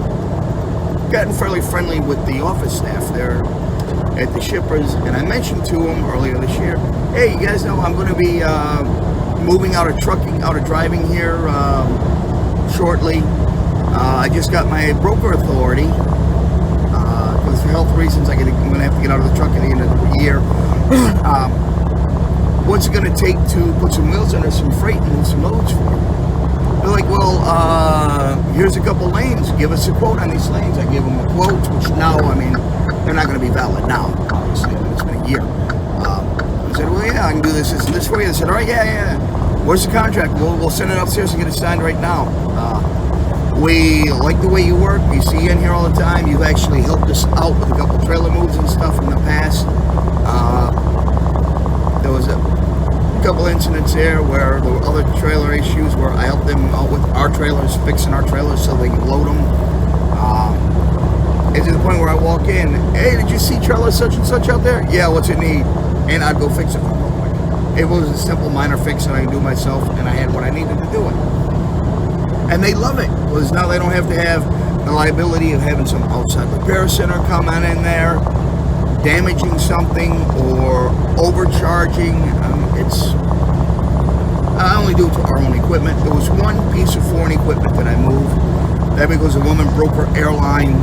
gotten fairly friendly with the office staff there at the shippers, and I mentioned to them earlier this year, hey, you guys know I'm going to be moving out of driving here shortly. I just got my broker authority, because for health reasons I'm going to have to get out of the truck at the end of the year. What's it going to take to put some wheels under some freight and move some loads for me? They're like, well, here's a couple lanes. Give us a quote on these lanes. I give them a quote, which now, I mean, they're not going to be valid now, obviously. It's been a year. I said, well, yeah, I can do this and this for you. They said, all right, yeah. Where's the contract? We'll send it upstairs and get it signed right now. We like the way you work. We see you in here all the time. You've actually helped us out with a couple trailer moves and stuff in the past. There was a couple incidents there where there were other trailer issues where I helped them out with our trailers, fixing our trailers so they can load them. And to the point where I walk in, hey, did you see trailer such and such out there? Yeah, what's it need? And I'd go fix it for them real quick. It was a simple minor fix that I can do myself, and I had what I needed to do it. And they love it, because now they don't have to have the liability of having some outside repair center come on in there. damaging something or overcharging. I only do it to our own equipment. There was one piece of foreign equipment that I moved. That because a woman broke her airline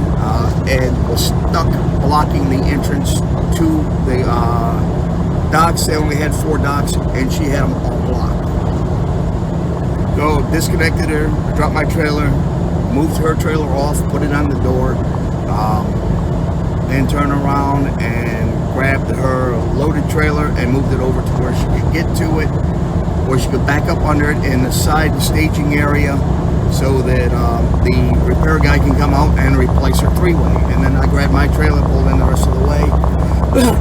and was stuck blocking the entrance to the docks. They only had 4 docks, and she had them all blocked. So disconnected her, dropped my trailer, moved her trailer off, put it on the door, then turned around and grabbed her loaded trailer and moved it over to where she could get to it, where she could back up under it in the side staging area, so that the repair guy can come out and replace her 3-way. And then I grabbed my trailer, pulled in the rest of the way,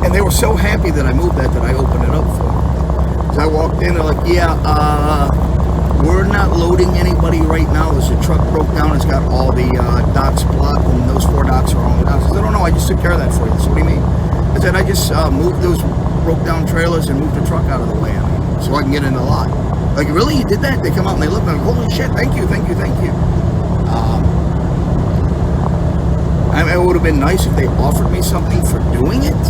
and they were so happy that I moved that I opened it up for them. So I walked in, they're like, yeah, we're not loading anybody right now. There's a truck broke down, it's got all the docks blocked, and those 4 docks are on the docks. I said, I don't know, I just took care of that for you. So what do you mean? I said, I just moved those broke down trailers and moved the truck out of the way, so I can get in the lot. Like, really? You did that? They come out and they look and I'm like, holy shit, thank you. It would have been nice if they offered me something for doing it.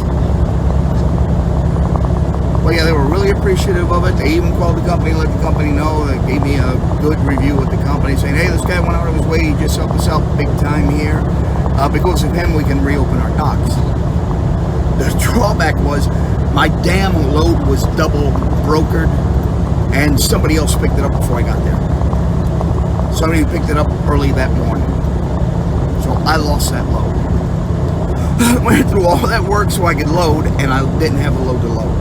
Well, yeah, they were really appreciative of it. They even called the company, let the company know. They gave me a good review with the company, saying, hey, this guy went out of his way. He just helped us out big time here. Because of him, we can reopen our docks. The drawback was my damn load was double brokered, and somebody else picked it up before I got there. Somebody picked it up early that morning. So I lost that load. Went through all that work so I could load, and I didn't have a load to load.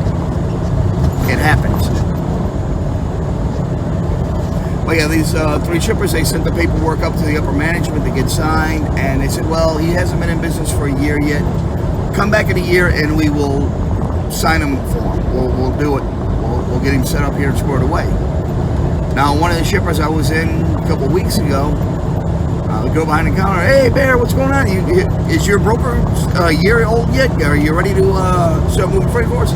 It happens. But yeah, these 3 shippers, they sent the paperwork up to the upper management to get signed, and they said, well, he hasn't been in business for a year yet. Come back in a year and we will sign him for him. We'll do it. We'll get him set up here and squared away. Now, one of the shippers I was in a couple of weeks ago, I go behind the counter, hey, Bear, what's going on? Is your broker a year old yet? Are you ready to start moving freight for us?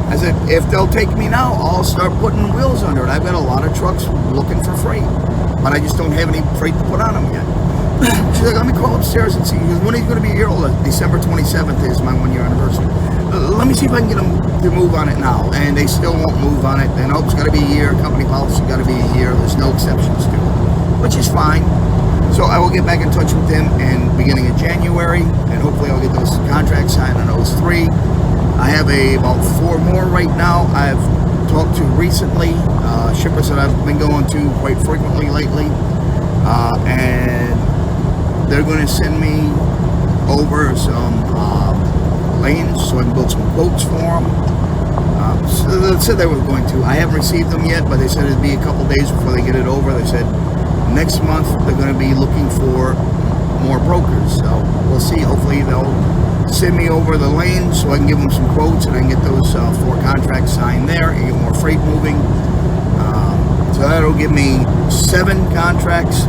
I said, if they'll take me now, I'll start putting wheels under it. I've got a lot of trucks looking for freight, but I just don't have any freight to put on them yet. She's like, let me call upstairs and see. When are you going to be a year old? December 27th is my 1-year anniversary. Let me see if I can get them to move on it now. And they still won't move on it. And it's got to be a year. Company policy got to be a year. There's no exceptions to it, which is fine. So I will get back in touch with them in beginning of January, and hopefully I'll get those contracts signed on those 3. I have about 4 more right now. I've talked to recently, shippers that I've been going to quite frequently lately, and they're going to send me over some lanes so I can build some quotes for them. So they said they were going to. I haven't received them yet, but they said it'd be a couple days before they get it over. They said next month they're going to be looking for more brokers. So we'll see. Hopefully they'll send me over the lanes so I can give them some quotes and I can get those 4 contracts signed there and get more freight moving. So that'll give me 7 contracts.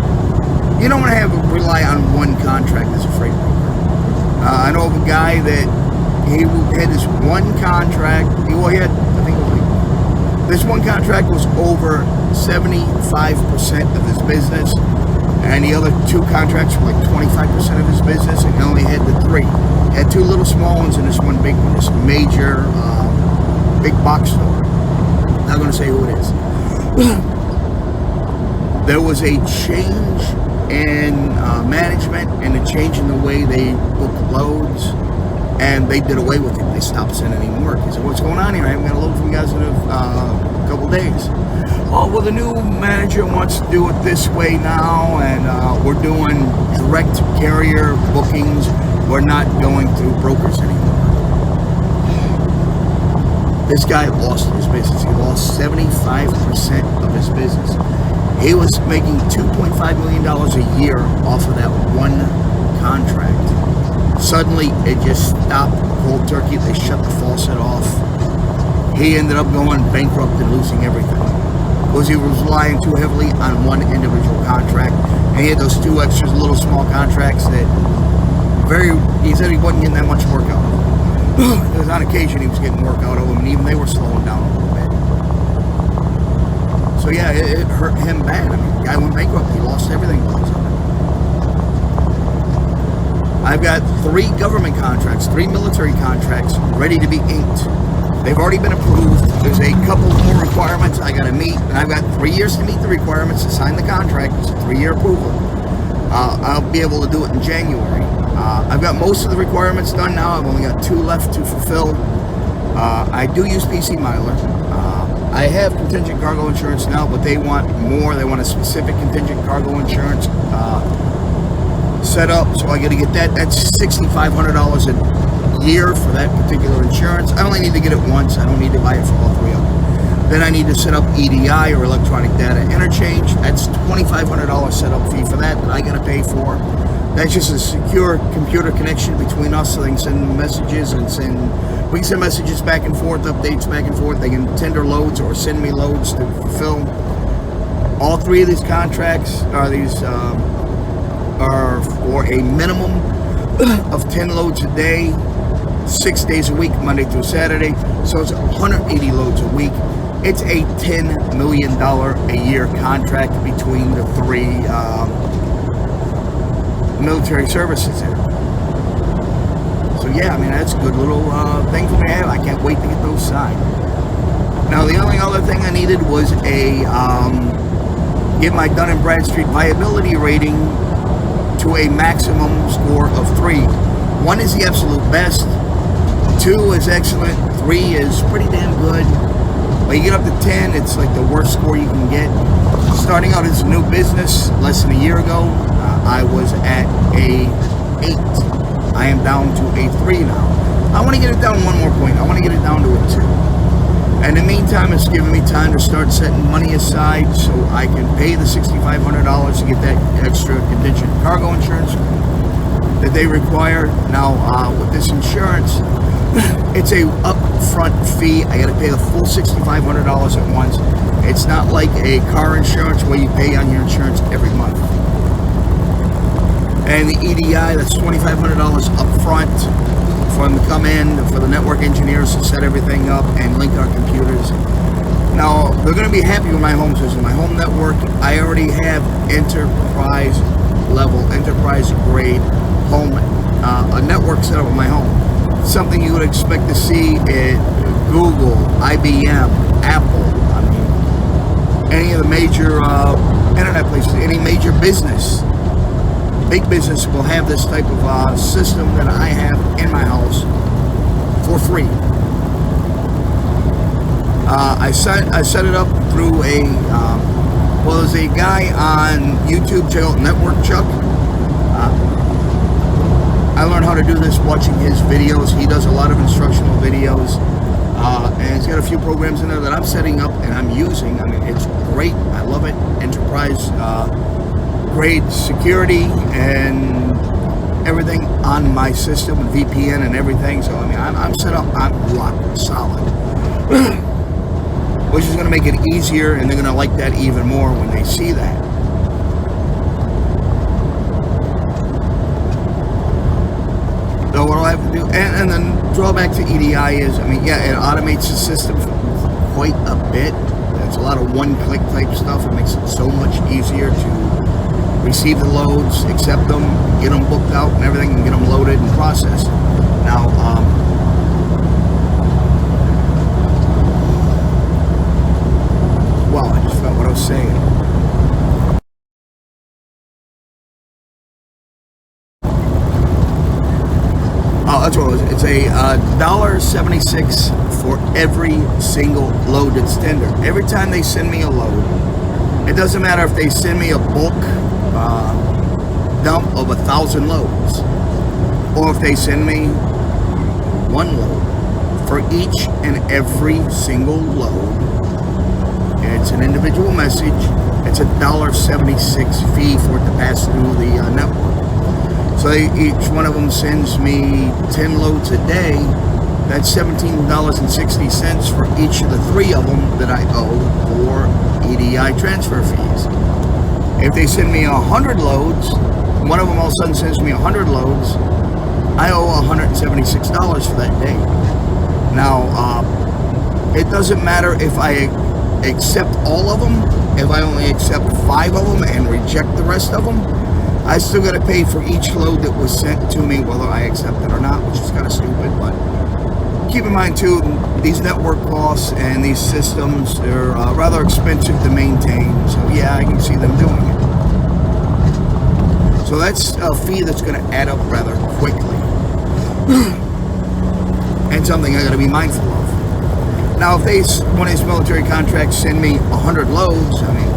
You don't want to rely on one contract as a freight broker. I know of a guy that he had this one contract. This one contract was over 75% of his business, and the other 2 contracts were like 25% of his business, and he only had the 3. He had 2 little small ones and this one big one, this major big box store. Not going to say who it is. There was a change in management and a change in the way they book loads, and they did away with it. They stopped sending any work. He said, what's going on here? I haven't got a load from you guys in a couple days. Oh, well, the new manager wants to do it this way now, and we're doing direct carrier bookings. We're not going through brokers anymore. This guy lost his business. He lost 75% of his business. He was making $2.5 million a year off of that one contract. Suddenly, it just stopped cold turkey. They shut the faucet off. He ended up going bankrupt and losing everything because he was relying too heavily on one individual contract. And he had those 2 extra little small contracts that he said he wasn't getting that much work out of them. Because on occasion he was getting work out of them, and even they were slowing down a little bit. So yeah, it hurt him bad. I mean, the guy went bankrupt. He lost everything because of it. I've got 3 government contracts, 3 military contracts ready to be inked. They've already been approved. There's a couple more requirements I got to meet, and I've got 3 years to meet the requirements to sign the contract. It's a 3-year approval. I'll be able to do it in January. I've got most of the requirements done now. I've only got 2 left to fulfill. I do use PC Miler. I have contingent cargo insurance now, but they want more. They want a specific contingent cargo insurance set up, so I got to get that. That's $6,500 a year for that particular insurance. I only need to get it once. I don't need to buy it for all 3 of them. Then I need to set up EDI, or electronic data interchange. That's $2,500 setup fee for that I got to pay for. That's just a secure computer connection between us, so they can send messages and we can send messages back and forth, updates back and forth. They can tender loads or send me loads to fulfill. All 3 of these contracts are for a minimum of 10 loads a day, 6 days a week, Monday through Saturday. So it's 180 loads a week. It's a $10 million a year contract between the 3 military services there. So yeah, I mean, that's a good little thing for me to have. I can't wait to get those signed. Now, the only other thing I needed was give my Dun & Bradstreet viability rating to a maximum score of 3. 1 is the absolute best, 2 is excellent, 3 is pretty damn good. When you get up to 10, it's like the worst score you can get. Starting out as a new business less than a year ago, I was at a 8. I am down to a 3 now. I want to get it down 1 more point. I want to get it down to a 2. And in the meantime, it's giving me time to start setting money aside so I can pay the $6,500 to get that extra contingent cargo insurance that they require. Now, with this insurance, it's a upfront fee. I got to pay the full $6,500 at once. It's not like a car insurance where you pay on your insurance every month. And the EDI, that's $2,500 up front for them to come in, for the network engineers to set everything up and link our computers. Now, they're going to be happy with my home system. My home network, I already have enterprise level, enterprise grade home, a network set up in my home. Something you would expect to see at Google, IBM, Apple, I mean, any of the major internet places, any major business. Big business will have this type of system that I have in my house for free. I set it up through there's a guy on YouTube, Network Chuck. I learned how to do this watching his videos. He does a lot of instructional videos, and he's got a few programs in there that I'm setting up and I'm using. I mean, it's great. I love it. Enterprise grade security and everything on my system, with VPN and everything. So I mean, I'm set up. I'm rock solid, which is going to make it easier, and they're going to like that even more when they see that. So what I have to do, and then drawback to EDI is, I mean, yeah, it automates the system quite a bit. It's a lot of one-click type stuff. It makes it so much easier to receive the loads, accept them, get them booked out and everything, and get them loaded and processed. Now, wow, I just forgot what I was saying. Oh, that's what it was. It's a $1.76 for every single load that's tendered. Every time they send me a load, it doesn't matter if they send me a bulk dump of 1,000 loads, or if they send me 1 load. For each and every single load, it's an individual message. It's a $1.76 fee for it to pass through the network. So each one of them sends me 10 loads a day. That's $17.60 for each of the 3 of them that I owe for EDI transfer fees. If they send me 100 loads, one of them all of a sudden sends me 100 loads, I owe $176 for that day. Now, it doesn't matter if I accept all of them, if I only accept 5 of them and reject the rest of them. I still got to pay for each load that was sent to me, whether I accept it or not, which is kind of stupid. But keep in mind too, these network costs and these systems, they're rather expensive to maintain. So yeah, I can see them doing it. So that's a fee that's going to add up rather quickly. And something I got to be mindful of. Now, if one of these military contracts send me 100 loads, I mean,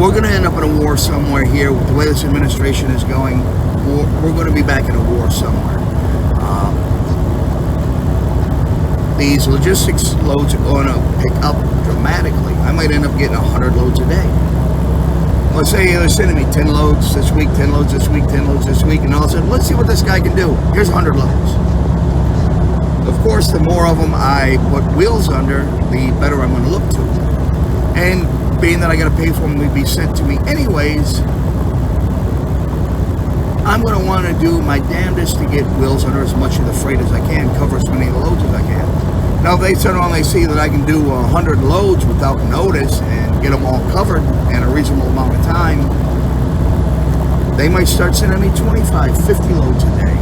we're going to end up in a war somewhere here. With the way this administration is going, we're going to be back in a war somewhere. These logistics loads are going to pick up dramatically. I might end up getting 100 loads a day. Let's say they're sending me 10 loads this week, 10 loads this week, 10 loads this week, and all of a sudden, let's see what this guy can do. Here's 100 loads. Of course, the more of them I put wheels under, the better I'm going to look to. And being that I got to pay for them to be sent to me anyways, I'm going to want to do my damnedest to get wheels under as much of the freight as I can, cover as many of the loads as I can. Now, if they turn around and they see that I can do 100 loads without notice and get them all covered in a reasonable amount of time, they might start sending me 25, 50 loads a day,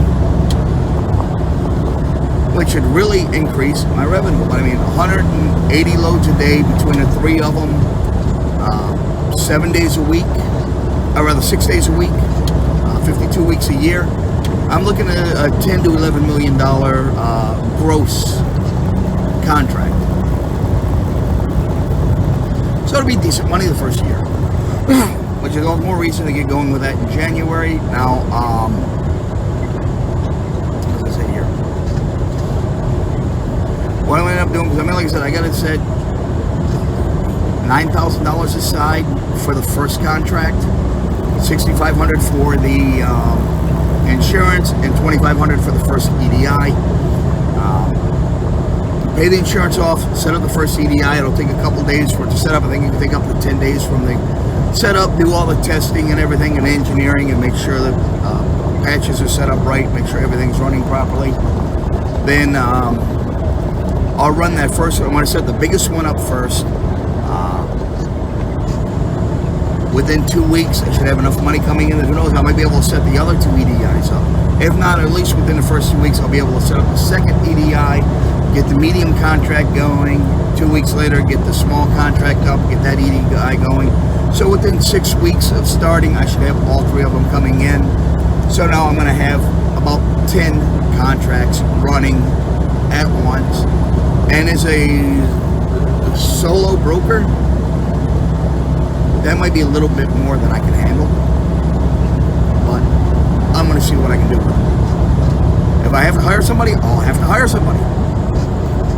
which would really increase my revenue. But I mean, 180 loads a day between the three of them, 7 days a week, or rather 6 days a week, 52 weeks a year. I'm looking at a $10 to $11 million gross contract. So it'll be decent money the first year, which is all the more reason to get going with that in January. Now, what did I say here? What I'm going to end up doing, because I mean, like I said, I got it set $9,000 aside for the first contract, $6,500 for the insurance, and $2,500 for the first EDI. Pay the insurance off, set up the first EDI. It'll take a couple days for it to set up. I think it can take up to 10 days from the setup, do all the testing and everything and engineering, and make sure that patches are set up right, make sure everything's running properly. Then I'll run that first one. I want to set the biggest one up first. Within 2 weeks, I should have enough money coming in. Who knows, I might be able to set the other two EDIs up. If not, at least within the first 2 weeks, I'll be able to set up the second EDI, get the medium contract going. 2 weeks later, get the small contract up, get that EDI going. So within 6 weeks of starting, I should have all three of them coming in. So now I'm going to have about 10 contracts running at once. And as a solo broker, that might be a little bit more than I can handle, but I'm going to see what I can do with it. If I have to hire somebody, I'll have to hire somebody.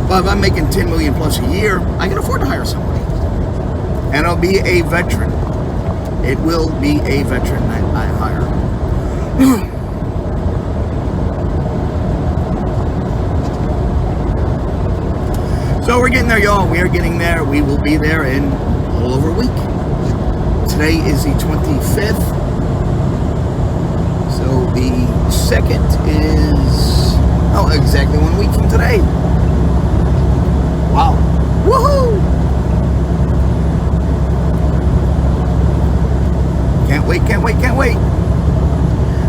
But if I'm making $10 million plus a year, I can afford to hire somebody. And I'll be a veteran. It will be a veteran that I hire. So we're getting there, y'all. We are getting there. We will be there in a little over a week. Today is the 25th, so the 2nd is, exactly 1 week from today. Wow. Woohoo! Can't wait, can't wait, can't wait.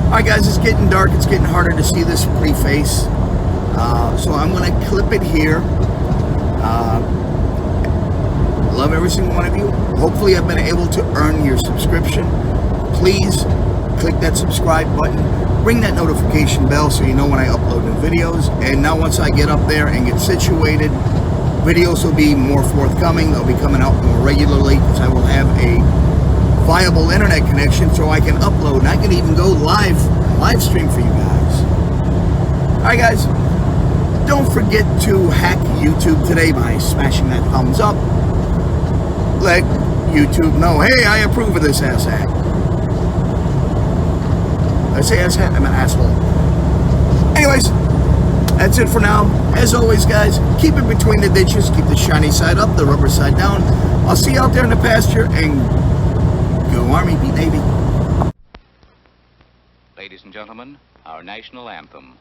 Alright guys, it's getting dark, it's getting harder to see this pretty face, so I'm going to clip it here. Love every single one of you. Hopefully I've been able to earn your subscription. Please click that subscribe button, ring that notification bell so you know when I upload new videos. And now once I get up there and get situated, videos will be more forthcoming. They'll be coming out more regularly because I will have a viable internet connection so I can upload, and I can even go live stream for you guys. Alright guys, don't forget to hack YouTube today by smashing that thumbs up. Let YouTube know, hey, I approve of this ass hack. Did I say ass hack? I meant asshole. Anyways, that's it for now. As always, guys, keep it between the ditches. Keep the shiny side up, the rubber side down. I'll see you out there in the pasture, and go Army, beat Navy. Ladies and gentlemen, our national anthem.